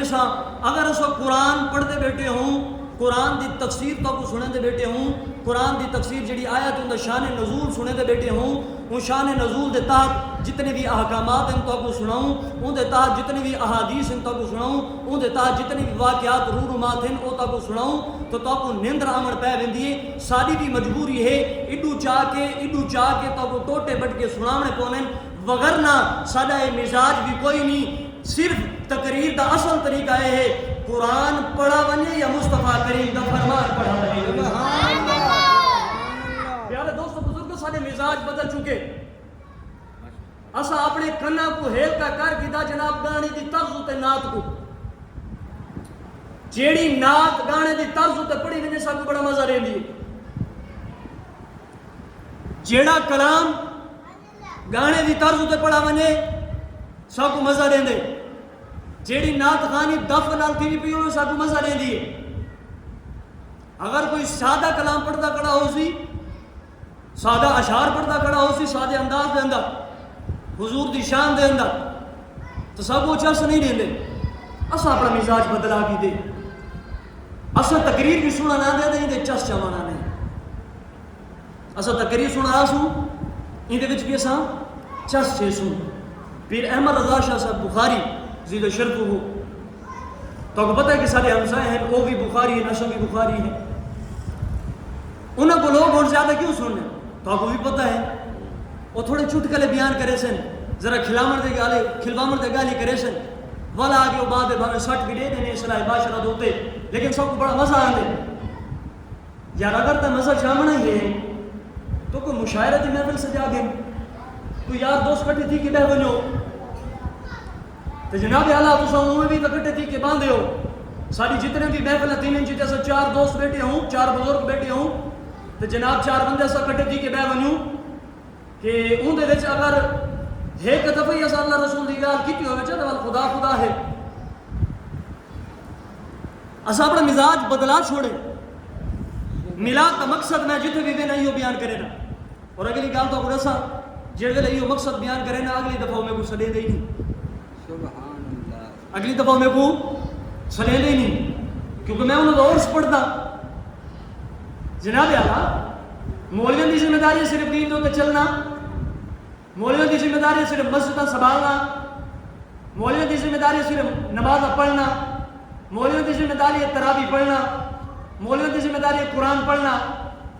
سا اگر اسو قرآن پڑھتے بیٹھے ہوں، قرآن دی تفسیر تو کو سنے دے بیٹھے ہوں، قرآن دی تفسیر جڑی آیت ہوں شان نزول سنے دے بیٹھے ہوں، ان شان نزول دے تحت جتنے بھی احکامات ہیں تو کو سناؤں، ان دے تحت جتنے بھی احادیث ہیں تو کو سناؤں، ان دے تحت جتنے بھی واقعات رورمات ہیں وہ تو کو سناؤں تو کو نیندر آمن پہ ویندی ہے۔ ساری بھی مجبوری ہے ایڈو چاہ کے تو کو ٹوٹے بٹ کے سناونے پونے، وگرنہ ساڈا یہ مزاج بھی کوئی نہیں۔ صرف تقریر دا اصل طریقہ ہے قرآن پڑھا بنے یا مصطفیٰ کریم دا فرمان پڑھا بنے۔ پیارے دوستو بزرگوں، سارے مزاج بدل چکے۔ اسا اپنے کنا کو ہیل کا کر کیتا جناب گانے دی طرز تے نعت کو، جیڑی نعت گانے دی طرز تے پڑھی ونے سا کو بڑا مزہ رہندی ہے، جیڑا کلام گانے دی طرز تے پڑھا ونے سا کو مزہ رہندے، جیڑی نعت خانی دف نال تھی پی ہوئے سا کو مزہ رہندی ہے۔ اگر کوئی سادہ کلام پڑھتا کھڑا ہو سی، سادہ اشعار پڑھتا کھڑا ہو سی، سادے انداز دے اندر حضور دی شان دے اندر، تو سب وہ چرس نہیں رہندے۔ اسا اپنا مزاج بدلا کی دے، اسا تقریر بھی سنا نہ دے دے دے چس چوانا نہیں۔ اسا تقریر سنا سوں ان دے وچ بھی اسا چس چھے سوں۔ پیر احمد رضا شاہ صاحب بخاری زید شرف ہو، تو کو پتہ ہے کہ سارے ہمسائے ہیں وہ بھی بخاری ہیں، نشم بھی بخاری ہیں، انہوں کو لوگ اور زیادہ کیوں سننے؟ تو کو بھی پتہ ہے وہ تھوڑے چٹکلے بیان کرے سن، ذرا کھلوامر دے گالی کرے سن، والا آگے وہ بعد بھاوے سٹ بھی دے دینے صلاح باشرہ دوتے، لیکن سب کو بڑا مزہ آنے۔ یار اگر تا مزہ جامنا ہی ہے تو کوئی مشاعرہ دی محفل سجا گئے، کوئی یار دوست کٹے تھی کہ بہ بنو، تو جناب اعلیٰ تو ساموں میں بھی تو کٹے تھی کہ باندھے ہو۔ ساری جتنے بھی محفل تین جیتے سے 4 دوست بیٹھے ہوں، 4 بزرگ بیٹھے ہوں، تو جناب 4 بندے سا کٹے تھی کہ بہ بنو کہ ان دے وچ اگر ایک دفعہ یا اللہ رسول دی گال کیتی ہوئے چاہتے والا خدا خدا ہے۔ اسا اپنا مزاج بدلا چھوڑے، میلاد کا مقصد میں جتنے بھی نہیں بیان کرے نا، اور اگلی گال تو اگر ایسا جڑے لئے یہ مقصد بیان کرے نا اگلی دفعہ میں کوئی سلے دے ہی نہیں، اگلی دفعہ میں کو سلے دے ہی نہیں، کیونکہ میں انہوں اور پڑھتا جناب اعلیٰ مولویوں کی ذمہ داری صرف دین دو تے چلنا، مولویوں کی ذمہ داری صرف مسجد سنبھالنا، مولویوں کی ذمہ داری صرف نماز پڑھنا، مولویوں کی ذمہ داری تراویح پڑھنا، مولویوں کی ذمہ داری قرآن پڑھنا،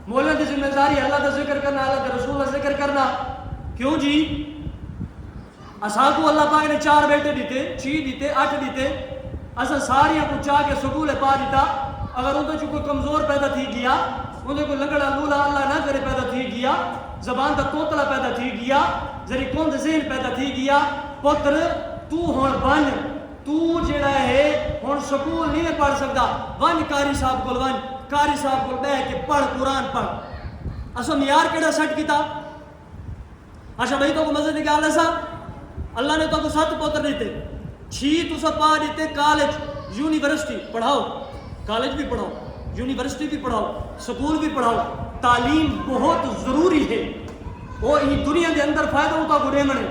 مولویوں کی ذمہ داری اللہ کا ذکر کرنا، اللہ کے رسول کا ذکر کرنا۔ کیوں جی؟ اسا کو اللہ پاک نے 4 بیٹے دیتے، 6 دیتے، 8 دیتے، اسا ساریاں کو چاہ کے سکول پا دیتا، اگر ان کو کوئی کمزور پیدا تھی گیا، ان کو لنگڑا لولا اللہ نہ کرے پیدا تھی گیا، زبان کا توتلا پیدا تھی گیا، ذری کند ذہن پیدا تھی گیا، پتر تو ہون بن، تو جڑا ہے ہون سکول نہیں پڑھ سکتا، ون کاری صاحب کو ون، کاری صاحب کو بہ کے پڑھ قرآن پڑھ۔ اسا معیار کیڑا سیٹ کیتا؟ اچھا بھائی تو کو مزے دی گل ہے، اللہ نے تو کو 7 پوتر دیتے، 6 تو سب پا دیتے کالج یونیورسٹی پڑھاؤ، کالج بھی پڑھاؤ، یونیورسٹی بھی پڑھاؤ، سکول بھی پڑھاؤ۔ تعلیم بہت ضروری ہے، وہ دنیا کے اندر فائدہ ہوتا کو دیمنے،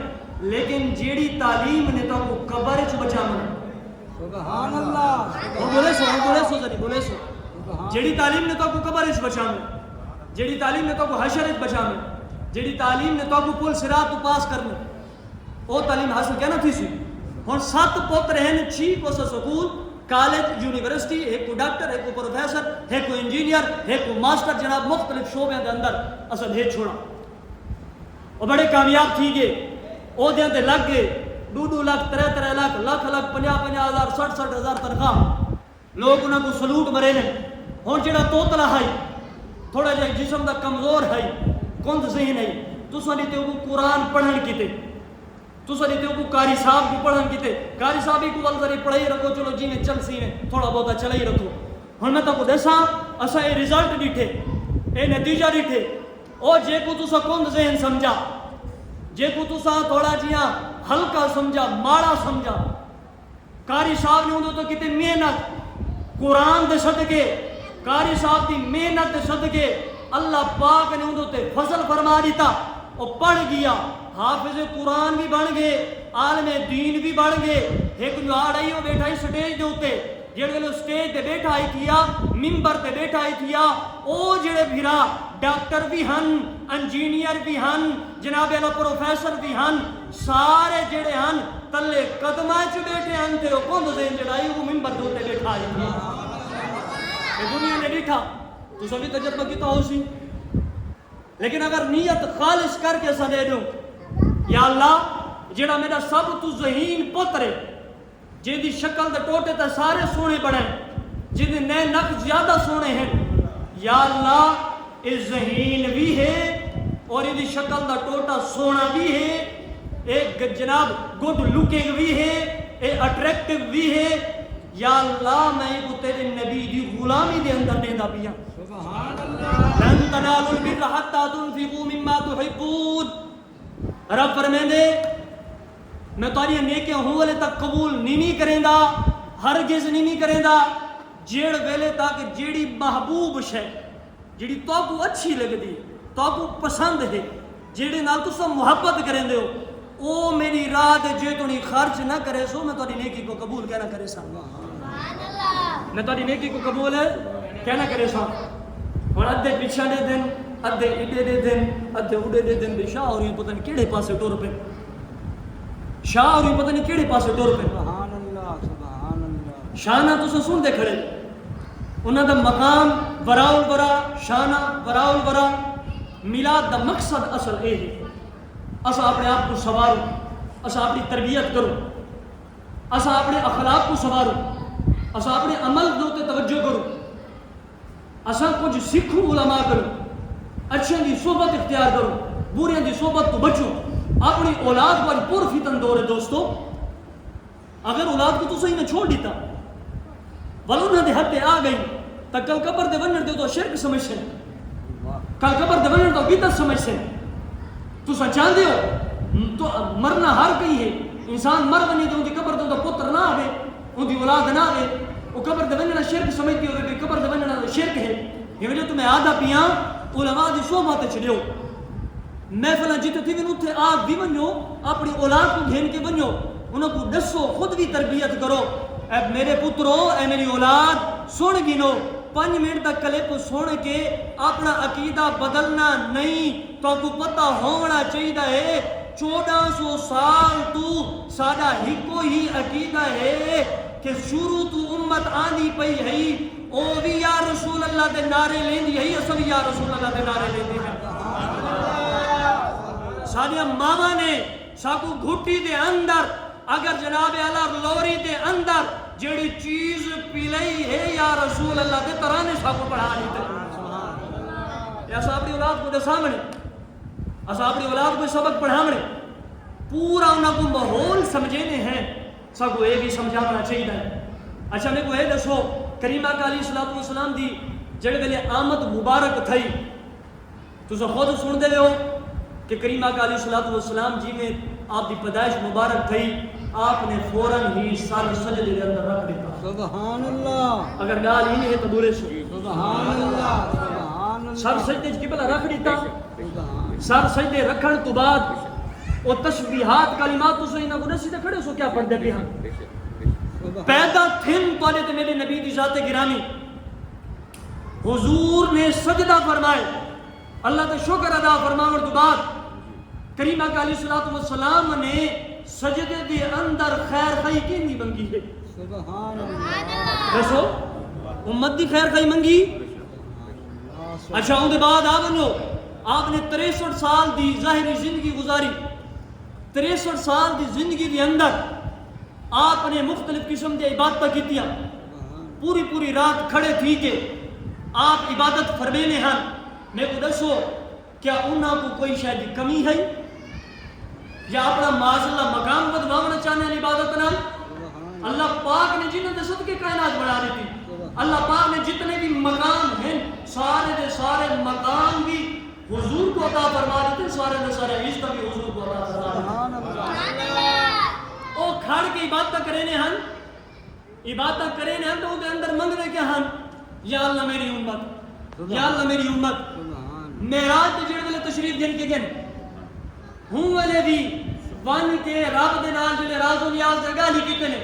لیکن جیڑی تعلیم نے تو کو قبر چ بچاونا، سبحان اللہ، بولے سو جیڑی تعلیم نے تو کو قبر چ بچاونا، جیڑی تعلیم نے تو کو حشر چ بچاونا، جیڑی تعلیم نے تو کو پل صراط تو پاس کرنا، وہ تعلیم حاصل کیا نہ تھی سی۔ ہن 7 پوتر ہیں، 6 کو سکول، کالج، یونیورسٹی، ایک کو ڈاکٹر، ایک کو پروفیسر، ایک کو انجینئر، ایک کو ماسٹر، جناب مختلف شعبوں کے اندر اصل بھیج چھوڑا، اور بڑے کامیاب تھی گئے، او دیاں تے لگ گئے 2-2 لاکھ 3-3 لاکھ 50-50 ہزار 60 ہزار تنخواہ، لوگ انہوں کو سلوٹ مرے نے۔ ہن جڑا توتلا ہے تھوڑا جہا جسم دا کمزور ہے، کند ذہن ہے، تو ساری تے کو قرآن پڑھن کیتے، تو ساری تے کو قاری صاحب کو پڑھن کیتے، قاری صاحب کو ولزری پڑھائی رکھو، چلو جی میں چل سی میں تھوڑا بہت چلا ہی رکھو۔ ہن میں تو کو دساں اسا اے رزلٹ ڈیٹھے، اے نتیجہ ڈیٹھے، او جے کو تسا کند ذہن سمجھا، جے کو تسا تھوڑا جیاں ہلکا سمجھا، ماڑا سمجھا، قاری صاحب نے انہوں تو کتے محنت قرآن دے صدقے، قاری صاحب دی محنت دے صدقے اللہ پاک نے انہوں تے فضل فرما دیتا، وہ پڑھ گیا، حافظ قرآن بھی بن گئے، عالم دین بھی بن گئے، ایک جو آ رہی ہو بیٹھا ہی سٹیج دے ہوتے جڑے لو سٹیج دے بیٹھا ہی تھیا ممبر تے بیٹھا ہی تھیا او جڑے بھیرا ڈاکٹر بھی ہن انجینئر بھی ہن جناب اللہ پروفیسر بھی ہن سارے جڑے ہن تلے قدمہ چ بیٹھے ہن تے او کون دین جڑائی وہ ممبر دے اوتے بیٹھا ہی تھیا اے دنیا نے دیکھا تو سبھی تجربہ کیتا ہو سی لیکن اگر نیت خالص کر کے سدے دو یا اللہ جڑا میرا سب تو ذہین پتر ہے جن دی شکل دے ٹوٹے تے سارے سونے بڑے جن دے نئے نقش زیادہ سونے ہیں یا اللہ اے ذہین بھی ہے اور ان دی شکل دا ٹوٹا سونا بھی ہے اے جناب گڈ لکنگ بھی ہے اے اٹریکٹیو بھی ہے یا اللہ میں کو تیرے نبی دی غلامی دے اندر دیندا پیا سبحان اللہ لن تنالوا البر حتى تنفقوا مما تحبون رب فرمیندے میں تاری نیکیاں ہوئے تک قبول نہیں کریں دا ہرگز نہیں کریں دا جیڑ ویلے تاکہ جیڑی محبوب شے جیڑی تو کو اچھی لگ دی تو کو پسند ہے جیڑے نال تو سب محبت کریں دے ہو او میری راہ دے جے تو نہیں خرچ نہ کرے سو میں تاری نیکی کو قبول کہنا کرے سا میں تاری نیکی کو قبول ہے کہنا کرے سا اور ادھے پیچھا دے دن ادھے اڈے دے دن ادھے اڈے دے دن بے شاہ اور یہ پتہ نہیں کیڑے پاسے ٹور پہ شاہ اور یہ پتہ نہیں کیڑے پاسے ٹور پہ سبحان اللہ شانہ تو سن دے کھڑے انہاں دا مقام وراء الورا شانہ وراء الورا میلاد دا مقصد اصل اے ہے اسا اپنے آپ کو سوارو اسا اپنی تربیت کرو اسا اپنے اخلاق کو سوارو اسا اپنے عمل دوتے توجہ کرو اسا کچھ سکھو علماء کرو اچھے دی صحبت اختیار کرو بریاں دی صحبت تو بچو اپنی اولاد پر پر فتن دور ہے دوستو اگر اولاد کو تو صحیح نہ چھوڑ دیتا ولو نہ دے حد آ گئی تو کل قبر دے ونر دے تو شرک سمجھ سے کل قبر دے ونر تو بدعت سمجھ سے تو سچان دے ہو تو مرنا ہر کئی ہے انسان مر بنی دے ان دی قبر دے تو پتر نہ آوے ان دی اولاد نہ آوے وہ قبر دے ونر شرک سمجھتی ہوئے کہ قبر دے ونر شرک ہے یہ وجہ تمہیں آدھا پیاں علماء دی صحبت چلیو محفلہ جیتے تھی بھی نوتے آپ بھی بنیو اپنی اولاد کو گھین کے بنیو انہوں کو دسو خود بھی تربیت کرو اے میرے پترو اے میری اولاد سن گنو 5 منٹ تک کلپ سن کے اپنا عقیدہ بدلنا نہیں تو کو پتہ ہونا چاہیے ہے 1400 سال تو ساڈا ہکو ہی عقیدہ ہے کہ شروع تو امت آنی پئی ہے او بھی یا رسول اللہ دے نعرے لیندی ہے اسا بھی یا رسول اللہ دے نعرے لیندی ہے ساڈیا ماما نے ساکو گھٹی دے اندر اگر جناب اعلی لوری دے اندر جڑی چیز پیلئی ہے یا رسول اللہ دے ترانے ساکو پڑھا لیتے یا اپنی اولاد کو دے سامنے اسا اپنی اولاد کو سبق پڑھامنے پورا انہاں کو ماحول سمجھینے ہیں ساکو یہ بھی سمجھانا چاہیے اچھا میں کو یہ دسو کریمہ کا علیہ السلام دی جڑے ویلے آمد مبارک تھئی تو خود سن دے ہو کہ کریمہ کا علیہ السلام جی میں آپ دی پیدائش مبارک تھی آپ نے فوراً ہی سر سجدے دے اندر رکھ دیتا سبحان اللہ اگر گال ہی نہیں ہے تو بولے سو سبحان اللہ سبحان اللہ سر سجدے کی بلا رکھ دیتا سر سجدے رکھن تو بعد وہ تشبیہات کلمات تو صحیح نہ کو نسی تے کھڑے سو کیا پڑھ دے بھی ہاں پیدا تھن تو تے میرے نبی دی ذات گرامی حضور نے سجدہ فرمائے اللہ کا شکر ادا فرمانے تو بعد کریمہ کا علیہ السلام نے سجدے دے اندر خیر خائی کی نہیں منگی ہے سبحان اللہ دیکھو امت دی خیر خائی منگی اچھا ان دے بعد آپ نے 63 سال دی ظاہری زندگی گزاری 63 سال دی زندگی دے اندر آپ نے مختلف قسم دی عبادت کیتیاں پوری رات کھڑے تھی کہ آپ عبادت فرمینے ہیں میں کو دسو کیا انہاں کو کوئی شاید کمی ہے یا اپنا معاذ اللہ مقام بدلانا چاہنے ہیں عبادت نال اللہ پاک نے جنہوں نے صدقے کائنات بنا دیتی اللہ پاک نے جتنے بھی مقام ہیں سارے دے سارے مقام بھی حضور کو عطا فرما دیتے سارے دے سارے عزت بھی حضور کو عطا فرما دیتے او کھڑ کے عبادت کرینے ہیں عبادت کرینے ہیں تو ان کے اندر منگنے کیا ہیں یا اللہ میری امت یا اللہ میری امت میراج تے جڑے تشریف دین کے گن ہوں والے بھی ون کے رب دے نال جڑے راز و نیاز دے گالی کیتے نے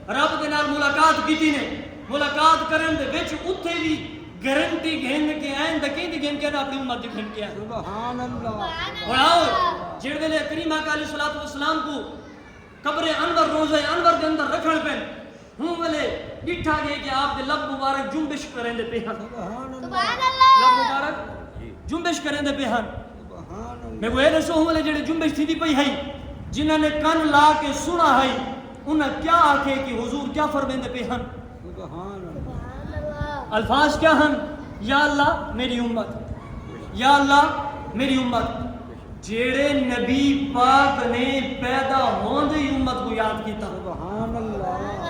رب دے نال ملاقات کیتی نے ملاقات کرن دے وچ اوتھے بھی گارنٹی گھن کے آئیں دکیں گھن کے اپنی امت دی گھن کے آئیں سبحان اللہ اور آؤ جڑ ویلے کریمہ علیہ الصلوۃ والسلام کو قبر انور روزہ انور دے اندر رکھن پہ ہوں ویلے ڈٹھا گئے کہ آپ دے لب مبارک جنبش کریں دے پہ ہن سبحان اللہ لب مبارک جنبش کریں دے پہ ہن سبحان اللہ میں وہ دسو ہوں ویلے جڑے جنبش تھی پئی ہے جنہاں نے کن لا کے سنا ہے انہاں کیا آکھے کہ حضور کیا فرمیندے پہ ہن سبحان اللہ الفاظ کیا ہن یا اللہ میری امت یا اللہ میری امت جیڑے نبی پاک نے پیدا ہون دی امت کو یاد کیتا سبحان اللہ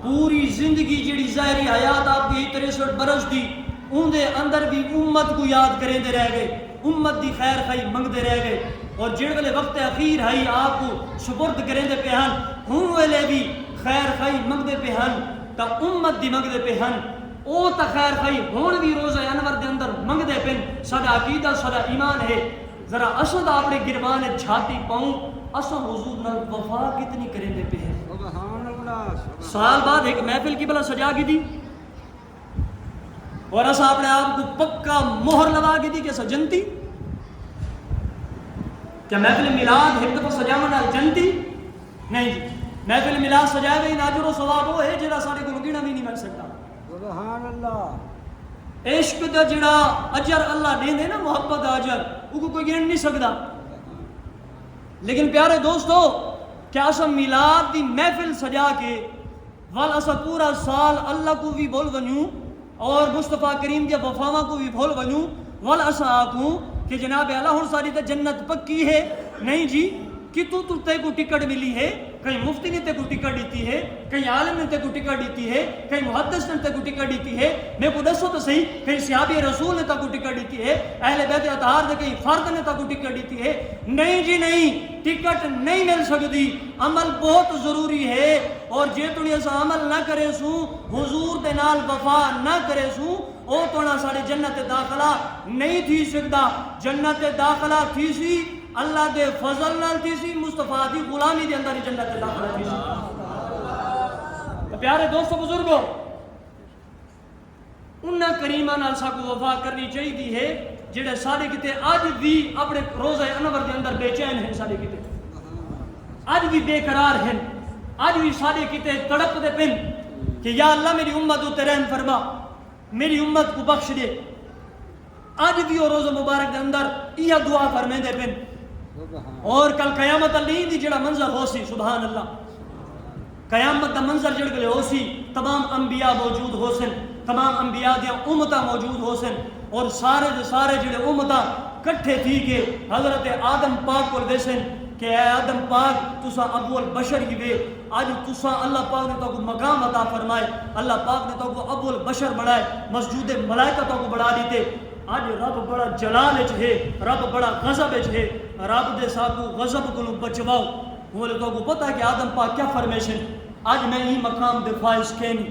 پوری زندگی جیڑی ظاہری حیات آپ کی 63 برس دی ان دے اندر بھی امت کو یاد کریں دے رہ گئے امت دی خیر خائی منگ دے رہ گئے اور جڑ ویلے وقت اخیر ہے آپ کو سپرد کریں دے پہ ہن ہوں ویلے بھی خیر خائی منگ دے پہ ہن تا امت دی منگ دے پہ ہن او تا خیر خائی ہون بھی روزہ انور دے اندر منگ دے پن سدا عقیدہ سدا ایمان ہے ذرا اسد اپنے گربان چھاتی پاؤں اسا حضور نال وفا کتنی کریں دے پہ ہے سبحان اللہ سال بعد ایک محفل کی بلا سجا کی دی اور اسا اپنے آپ کو پکا مہر لگا کی دی کہ اسا جنتی کیا محفل میلاد ایک دفعہ سجاونا جنتی نہیں جی محفل میلاد سجائے گئی ناجر و ثواب وہ ہے جڑا سارے کو گینا بھی نہیں مل سکتا سبحان اللہ عشق دا جڑا اجر اللہ دے نا محبت دا اجر وہ کوئی گن نہیں سکتا لیکن پیارے دوستو کیا اسا میلاد دی محفل سجا کے وال اسا پورا سال اللہ کو بھی بول ونیوں اور مصطفیٰ کریم کے وفاواں کو بھی بول ونیوں وال اسا آکھوں کہ جناب اللہ ہن ساری تے جنت پکی ہے نہیں جی کہ تو تے کو ٹکٹ ملی ہے کہیں مفتی نے تے کو ٹکٹ دیتی ہے کہیں عالم نے تے کو ٹکٹ دیتی ہے کہیں محدث نے تے کو ٹکٹ دیتی ہے میں کو دسو تو صحیح کہیں صحابی رسول نے تے کو ٹکٹ دیتی ہے اہل بیت اطہار نے کہیں فرد نے تے کو ٹکٹ دیتی ہے نہیں جی نہیں ٹکٹ نہیں مل سکتی عمل بہت ضروری ہے اور جے تُنی ایسا عمل نہ کرے سوں حضور دے نال وفا نہ کرے سوں او توڑا ساڑے جنت داخلہ نہیں تھی سکتا جنت داخلہ تھی سی اللہ دے فضل نال تھی سی مصطفیٰ دی غلامی دے اندر جنت داخلہ تھی سی پیارے دوستو بزرگو انہاں کریمہ نال سا کو وفا کرنی چاہیے دی ہے جڑے سارے کتے آج بھی اپنے روزہ انور دے اندر بے چین ہیں سارے کتے آج بھی بے قرار ہیں آج بھی سارے کتے تڑپ دے پن کہ یا اللہ میری امت تے رحم فرما میری امت کو بخش دے آج بھی وہ روزہ مبارک دے اندر یہ دعا فرمے دے پن اور کل قیامت اللہ دی جڑا منظر ہو سی سبحان اللہ قیامت دا منظر جڑ گلے ہو سی تمام انبیاء موجود ہو سن تمام انبیاء دیا امتہ موجود ہو سن اور سارے دے سارے جڑے امتہ کٹھے تھی کہ حضرت آدم پاک کو دے سن کہ اے آدم پاک تسا ابو البشر ہی وے آج تسا اللہ پاک نے تو کو مقام عطا فرمائے اللہ پاک نے تو کو ابو البشر بڑھائے مسجود ملائکہ تو کو بڑھا دیتے آج رب بڑا جلال اچ ہے رب بڑا غضب اچ ہے رب دے ساکو غضب کو بچواؤ بولے تو کو پتہ ہے کہ آدم پاک کیا فرمیشن آج میں ہی مقام دے فائز کہنی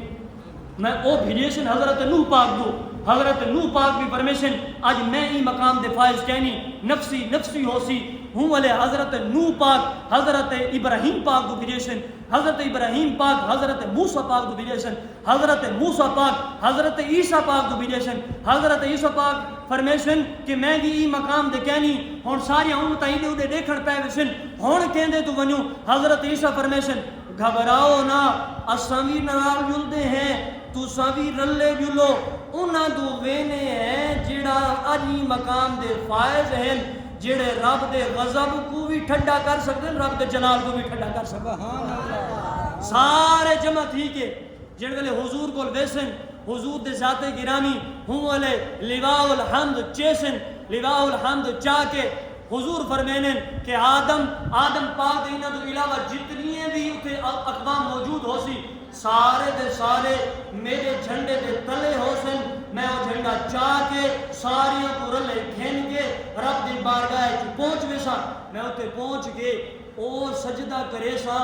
میں او بھیجیشن حضرت نوح پاک دو حضرت نوح پاک بھی پرمیشن آج میں ہی مقام دے فائز کہنی نفسی نفسی ہو سی ہوں والے حضرت نوح پاک حضرت ابراہیم پاک کو بھیجیشن حضرت ابراہیم پاک حضرت موسیٰ پاک کو بھیجیشن حضرت موسیٰ پاک حضرت عیسیٰ پاک کو بھیجیشن حضرت عیسیٰ پاک فرمیشن کہ میں بھی ای مقام دے کہنی ہون ساری امت ہی دے دیکھن پے وسن ہون کہندے تو ونیو حضرت عیسیٰ فرمیشن گھبراؤ نہ اساں وی نال جلدے ہیں تساں وی رلے جلو انہاں دو وینے ہیں جڑا اجی مقام دے فائز ہیں جڑے رب دے غضب کو بھی ٹھنڈا کر سکتے ہیں رب دے جلال کو بھی ٹھنڈا کر سکتے ہیں سارے جمع تھی کہ جڑ ویلے حضور کو ویسن حضور دے ذات گرامی ہوں والے لواء الحمد چیسن لواء الحمد چاہ کے حضور فرمینن کہ آدم پاک دینا تو علاوہ جتنی بھی اتھے اقوام موجود ہو سی سارے دے سارے میرے جھنڈے دے تلے ہو سن میں وہ جھنڈا چاہ کے ساریوں کو رلے کھین کے رب دی بارگاہ پہنچ ویسا میں اتھے پہنچ کے او سجدہ کرے سا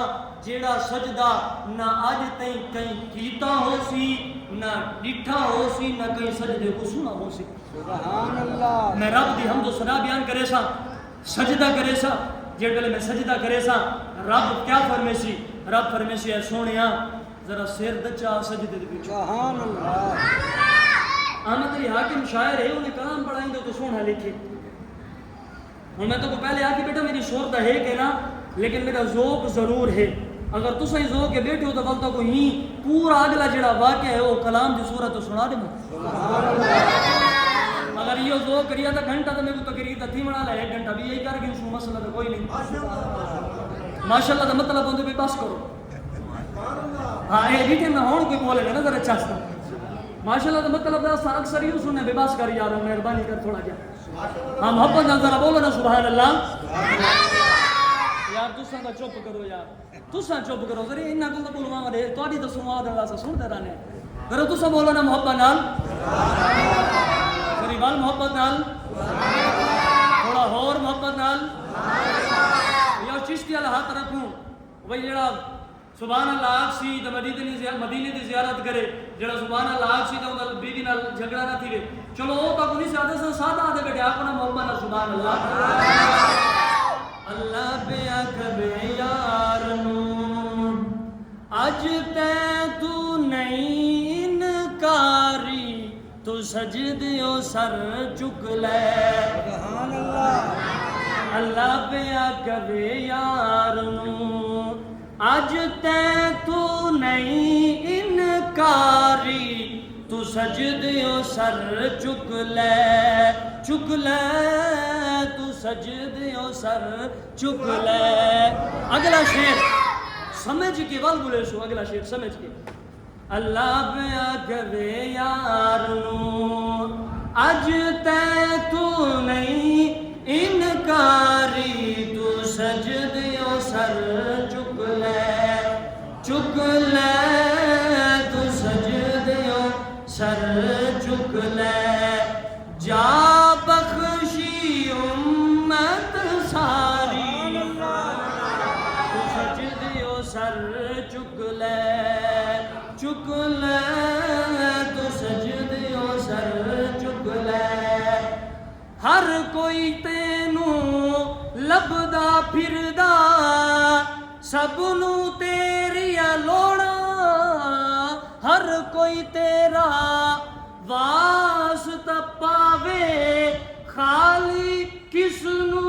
جیڑا سجدہ نہ آج تائیں کہیں کیتا ہو سی نہ ڈٹھا ہو سی نہ کہیں سجدے کو سنا ہو سی سبحان اللہ میں رب دی حمد و ثنا بیان کرے سا سجدہ کرے سا جیڑ گلے میں سجدہ کرے سا رب کیا فرمیسی رب فرمیسی ہے سونیاں ذرا سر دچا سجدے دے وچ سبحان اللہ احمد علی حاکم شاعر ہے انہیں کلام پڑھائیں تو سونا لکھے ہوں میں تو کو پہلے آ کے بیٹا میری شہرت ہے کہ نا لیکن میرا ذوق ضرور ہے اگر تسیں ذوق کے بیٹھے ہو تو بلتا کو ہی پورا اگلا جڑا واقعہ ہے وہ کلام دی صورت تو سنا دے اگر یہ ذوق کریا تھا گھنٹہ تو میرے کو تقریر تھی بنا لے 1 گھنٹہ بھی یہی کر کے شو مسئلہ تو کوئی نہیں ماشاءاللہ دا مطلب ہوندے بھی بس کرو ہاں یہ ڈیٹے نہ ہون کوئی بولے نا ذرا چاستا ماشاءاللہ دا مطلب دا اکثر یوں سننے بے بس کر یار مہربانی کر تھوڑا کیا ہاں محبت نہ ذرا بولو نا سبحان اللہ یار تساں دا چپ کرو یار تساں چپ کرو ذرا انہاں کو تو بولوا دے تواڈی تو سنوا دے واسطے سنتے رہنے ذرا تساں بولو نا محبت نال ذرا وال محبت نال تھوڑا اور محبت نال یا چشتی والا ہاتھ رکھوں وہی جڑا سبحان اللہ آگ سی تو مدینے دی زیارت کرے جڑا سبحان اللہ آگ سی تو بیوی نال جھگڑا نہ تھی چلو وہ تو نہیں سادہ سے سادہ آدھے بیٹھے آپ نے محبت نال سبحان اللہ اللہ پہ اکبے یار نور اج تے تو نہیں انکاری تو سجدیو سر چک لے سبحان اللہ اللہ پہ اکبے یار نور آج تے تو نہیں انکاری تو سجدیو سر چک لے تو سجدیو سر چک لے اگلا شعر سمجھ کے وال بولے شو اگلا شعر سمجھ کے اللہ پہ اکبے یار نو آج تے تو نہیں انکاری تو سجدیو سر چک لے تو سجدیو سر چک لے جا بخشی امت ساری تو سجدیو سر چک لے تو سجدیو سر چک لے ہر کوئی تینوں لبدا پھردا سب نو تیری لوڑا ہر کوئی تیرا واسطہ پاوے خالی کس نو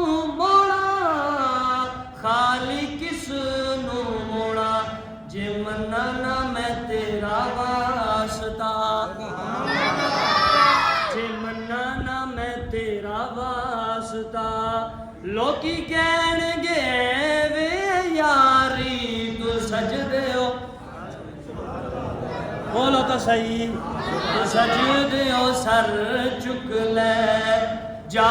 موڑا جے مننا میں تیرا واسطہ جے مننا میں تیرا واسطہ لوکی کہن گے وے یاری تو سجدے ہو بولو تو صحیح تو سجدے ہو سر چک لے جا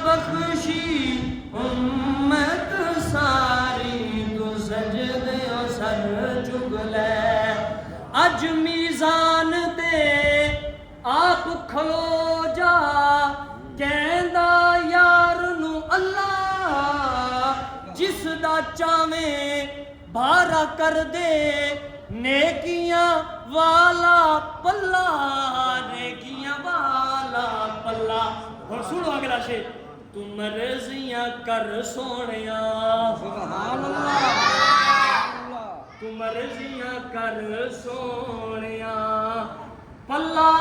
بخشی امت ساری تو سجدے ہو سر چک لے اج میزان دے آپ کھلو جا کہندا یار نو اللہ جس دا چاویں بھارا کر دے نیکیاں والا پلا اور سنو اگلا شعر تو مرضیاں کر سونیا سبحان اللہ تو مرضیاں کر سونیا پلا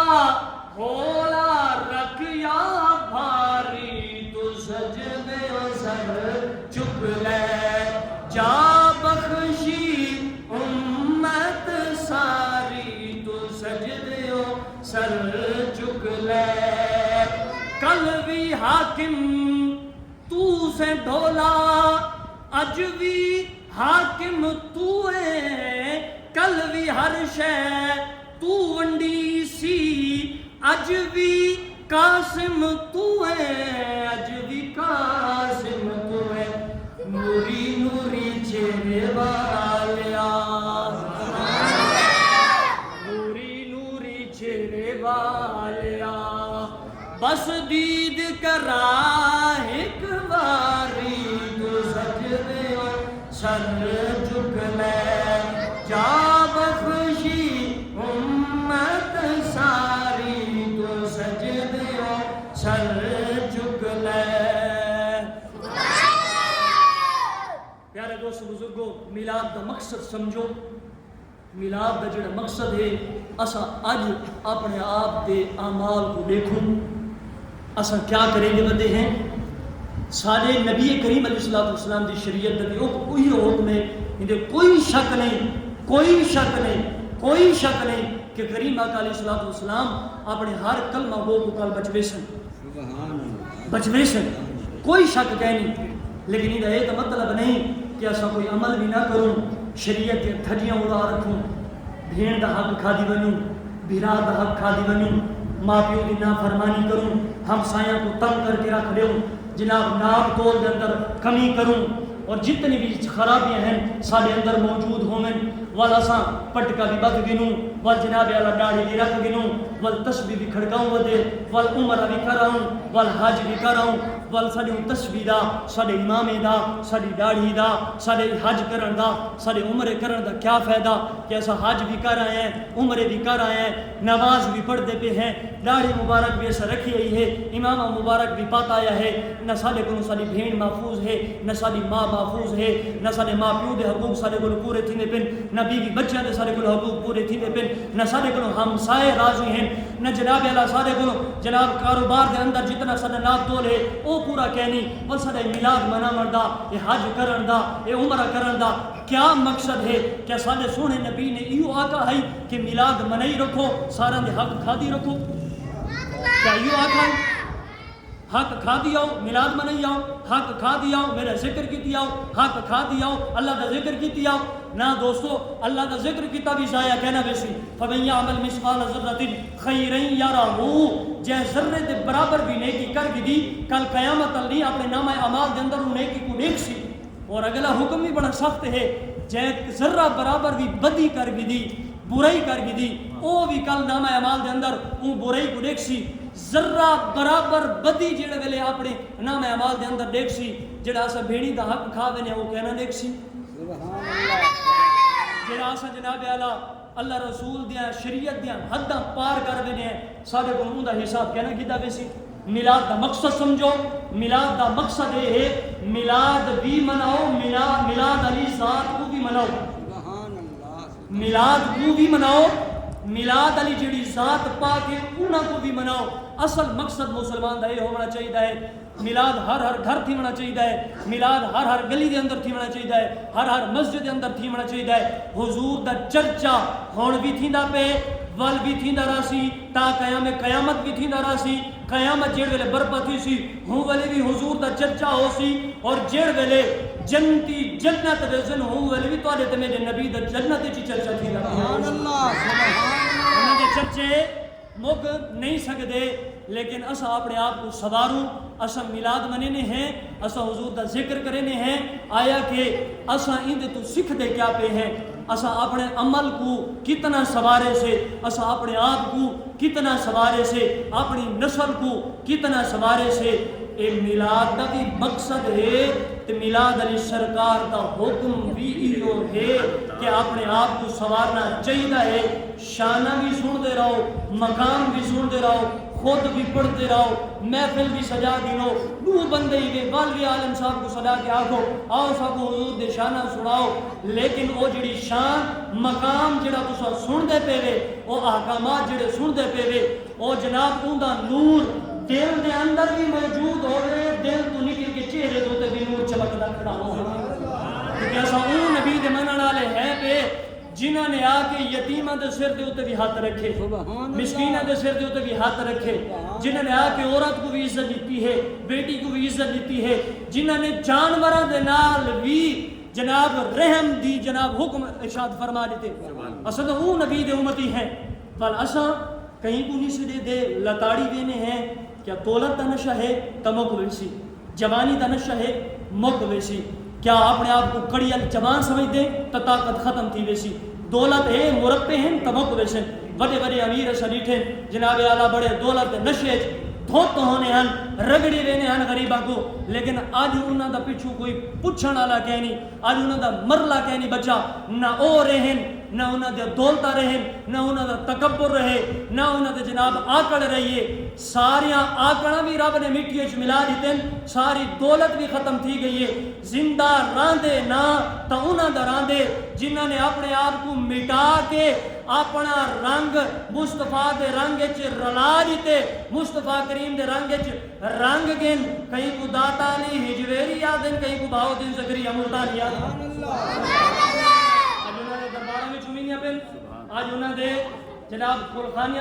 ہولا رکھ یا بھاری تو سجدے سر چک لے جا بخشی امت ساری تو سجدے سر چک لے کل بھی حاکم تو سے ڈھولا اج بھی حاکم تو ہے کل بھی ہر شے تو ونڈی سی اج بھی قاسم تو ہے اج بھی قاسم تو ہے نوری نوری چہرے والیا نوری نوری چہرے والیا بس دید کرا ایک باری تو سجدے سر چک لے جا بخشی امت ساری تو سجدے سر چک لے پیارے دوست بزرگوں میلاد کا مقصد سمجھو میلاد کا جڑا مقصد ہے اسا اج اپنے آپ دے اعمال کو دیکھوں اسا کیا کریں گے بندے ہیں سارے نبی کریم علیہ السلام دی شریعت دی کوئی حکم ہے اندے کوئی شک نہیں کہ کریم آقا علیہ السلام اپنے ہر کلمہ وہ کو کل بچوے سن کوئی شک نہیں لیکن یہ تو مطلب نہیں کہ ایسا کوئی عمل بھی نہ کروں شریعت کے تھجیاں اڑا رکھوں بھیڑ دا حق کھا دی بنوں بھرا دا حق کھا دی بنوں ماں پیو دی نافرمانی کروں ہمسایاں کو تنگ کر کے رکھ دوں جناب ناپ تول کے اندر کمی کروں اور جتنی بھی خرابیاں ہیں سارے اندر موجود ہوں والا پٹکا بھی بد گنوں وال جناب اعلیٰ داڑھی بھی رکھ گنوں وال تسبیح بھی کھڑکاؤں ودے وال عمرہ بھی کراؤں وال حج بھی کراؤں وال ساڈی تسبیح دا ساڈے امامے دا ساڈی داڑھی دا ساڈے حج کرن دا ساڈے عمرے کرن دا کیا فائدہ کہ ایسا حج بھی کر آئے ہیں عمرے بھی کر آئے ہیں نماز بھی پڑھتے پہ ہیں داڑھی مبارک بھی ایسا رکھی ہوئی ہے امامہ مبارک بھی پاتا آیا ہے نہ ساڈے کو ساڈی بھیڑ محفوظ ہے نہ ساڈی ماں محفوظ ہے نہ ساڈے ماں پیو دے حقوق ساڈے کو پورے تھیندے پن نہ بیوی بچیاں دے ساڈے کو حقوق پورے تھیندے پن نہ ساڈے کو ہمسائے راضی ہیں نہ جناب اعلیٰ ساڈے کو جناب کاروبار دے اندر جتنا ساڈا ناپ تول ہے وہ پورا کہنی بل ساڈا میلاد مناون دا یہ حج کرن دا یہ عمرہ کرن دا کیا مقصد ہے کیا ساڈے سونے نبی نے ایو آقا ہے کہ میلاد منائی رکھو سارا دے حق کھا دی رکھو کیا ایو آقا ہے حق کھا دی آؤ میلاد منائی آؤ حق کھا دی آؤ میرا ذکر کی آؤ حق کھا دی آؤ اللہ دا ذکر کی آؤ نہ دوستو اللہ دا ذکر کیتا بھی ضائع کہنا بیسی فَمَن يَعْمَلْ مِثْقَالَ ذَرَّةٍ خَيْرًا يَرَهُ جے ذرے دے برابر بھی نیکی کر گی کل قیامت اللہ اپنے نامہ اعمال دے اندر نیکی کو نیک سی اور اگلا حکم بھی بڑا سخت ہے جے ذرہ برابر بھی بدی کر گی برائی کر گی او بھی کل نامہ اعمال دے اندر او برائی کو دیکھ سی ذرہ برابر بدی جڑے ویلے اپنے نامہ اعمال دے اندر دیکھ سی جڑا اسا بھیڑی دا حق کھاوے نے او کہنا دیکھ سی جڑا اسا جناب اعلیٰ اللہ رسول دیاں شریعت دیاں حداں پار کر وینے سارے کو اون دا حساب کہنا کیتا ویسی میلاد دا مقصد سمجھو میلاد دا مقصد یہ ہے میلاد بھی مناؤ میلاد علی ذات کو بھی مناؤ میلاد کو بھی مناؤ میلاد علی جڑی ذات پا کے انہاں کو بھی مناؤ اصل مقصد مسلمان دا یہ ہونا چاہیے ہے میلاد ہر گھر تھی ہونا چاہیے ہے میلاد ہر گلی دے اندر تھی ہونا چاہیے ہے ہر مسجد دے اندر تھی ہونا چاہیے ہے حضور دا چرچا ہون بھی تھیندا پے ول بھی تھیندا راسی تا قیامت بھی تھیندا راسی قیامت جڑ ویلے برپا تھی سی ہوں ویلے بھی حضور دا چرچا ہو سی اور جڑ ویلے جنتی جنت ویسن ہوں ویلے بھی تواڈے تے میرے نبی دا جنت وچ چرچا تھیندا سبحان اللہ انہاں دے چرچے مک نہیں سکدے لیکن اسا اپنے آپ کو سواروں اسا میلاد منینے ہیں اسا حضور دا ذکر کرینے ہیں آیا کہ اسا اندے تو سکھ دے کیا پہ ہیں اسا اپنے عمل کو کتنا سوارے سے اسا اپنے آپ کو کتنا سوارے سے اپنی نسل کو کتنا سوارے سے اے میلاد دا بھی مقصد ہے تو میلاد علی سرکار دا حکم بھی ایو ہے کہ اپنے آپ کو سوارنا چاہیے ہے شانہ بھی سن دے رہو مقام بھی سن دے رہو خود بھی پڑھتے رہو محفل بھی سجا دینو دو بندے ہی والوی عالم صاحب کو سجا کے آکھو آؤ صاحب کو حضور دے شانہ سناؤ لیکن وہ جڑی شان مقام جڑا تسا سن دے پے وے وہ احکامات جڑے سن دے پے وے وہ جناب اون دا نور دل دے اندر بھی موجود ہوئے دل تو نکل کے چہرے دوتے بھی نور چمکدا کھڑا ہوئے کیونکہ ایسا اون نبی دے منن والے ہیں پہ جنہاں نے آ کے یتیماں دے سر دے اوتے بھی ہاتھ رکھے مسکیناں دے سر دے اوتے بھی ہاتھ رکھے جنہاں نے آ کے عورت کو بھی عزت دیتی ہے بیٹی کو بھی عزت دیتی ہے جنہاں نے جانوراں دے نال بھی جناب رحم دی جناب حکم ارشاد فرما دیتے اساں او نبی دے امتی ہیں پر اساں کہیں کو نہیں سے دے لتاڑی دینے ہیں کیا دولت دا نشہ ہے تمک ویسی جوانی دا نشہ ہے مک ویسی کیا اپنے آپ کو کڑیل جوان سمجھ دیں تو طاقت ختم تھی ویسی دولت ہے مربے ہیں تمک ویسے بڑے بڑے امیر شریٹھیں جناب اعلیٰ بڑے دولت نشے دھوت ہونے ہن رگڑی وینے ہن غریباں کو لیکن آج انہاں دا پچھو کوئی پچھن والا کہنی آج انہاں دا مرلا کہنی بچہ نہ او رہن نہ انہاں دے دولتاں رہن، نہ انہاں دا تکبر رہے، نہ انہاں دے جناب آکڑ رہیے، ساریاں آکڑاں بھی رب نے مٹی وچ ملا دیتن، ساری دولت بھی ختم تھی گئی ہے، زندہ راندے نہ تا انہاں دا راندے جنہاں نے اپنے آپ کو مٹا کے اپنا رنگ مصطفیٰ دے رنگ وچ رلا دیتے، مصطفیٰ کریم دے رنگ وچ رنگ گن، کہیں کو داتا علی ہجویری یادن، کہیں کو بہاؤدین زکریا ملتانی یادن۔ آج انہوں نے درباروں میں چومینیاں پہن، آج انہوں نے جناب قرآن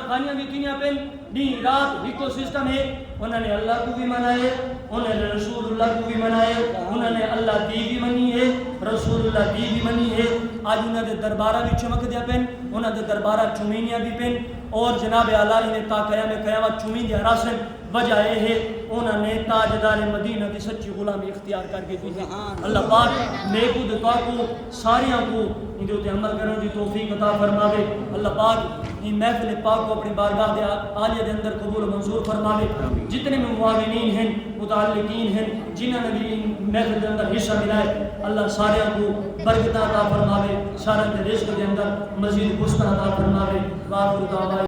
خانیاں بھی کینیاں پہن، دن رات ایکو سسٹم ہے، انہوں نے اللہ کو بھی منائے، انہوں نے رسول اللہ کو بھی منائے، انہوں نے اللہ دی بھی منی ہے، رسول اللہ دی بھی منی ہے، آج انہوں نے دربارہ بھی چمک دیا پہن، انہوں نے دربارہ چومینیاں بھی پہن، اور جناب اعلیٰ انہیں تا قیامت چومین دیا راسن وجہ ہے انہوں نے تاجدار مدینہ کی سچی غلامی اختیار کر کے دی ہے۔ اللہ پاک نیکو دعا کو ساریاں کو ان دے عمل کرنے دی توفیق عطا فرماوے، اللہ پاک ان محفل پاک کو اپنی بارگاہ دے عالیہ دے اندر قبول و منظور فرماوے، جتنے میں معاونین ہیں متعلقین ہیں جنہوں نے بھی ان محفل دے اندر حصہ ملائے، اللہ ساریاں کو برکت عطا فرماوے، سارے دے رزق دے اندر مزید بستہ عطا فرماوے، وآخر دعوانا